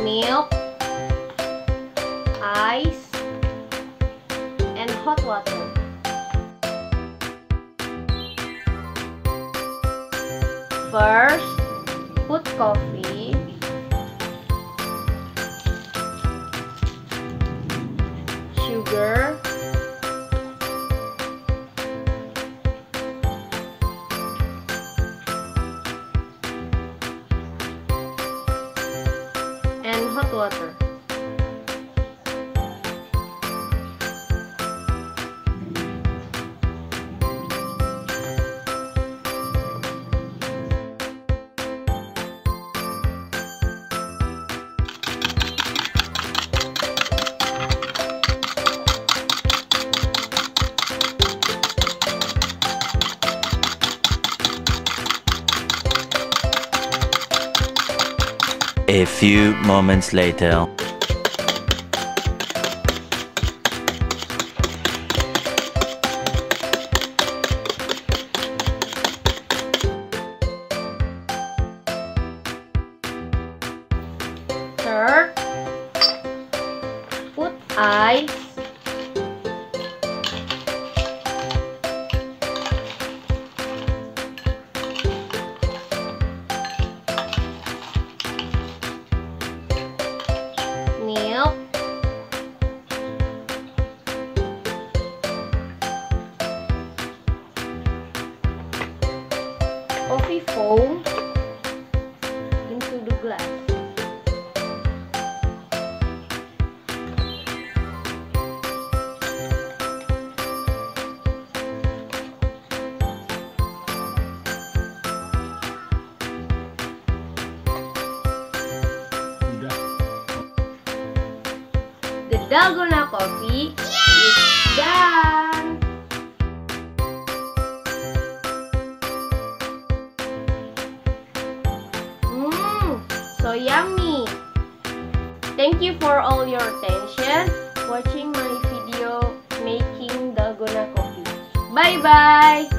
milk, ice, and hot water. First, put coffee, sugar, and hot water. A few moments later. Third, put ice, milk, coffee foam into the glass. The Dalgona coffee is done. So yummy. Thank you for all your attention watching my video making Dalgona coffee. Bye bye.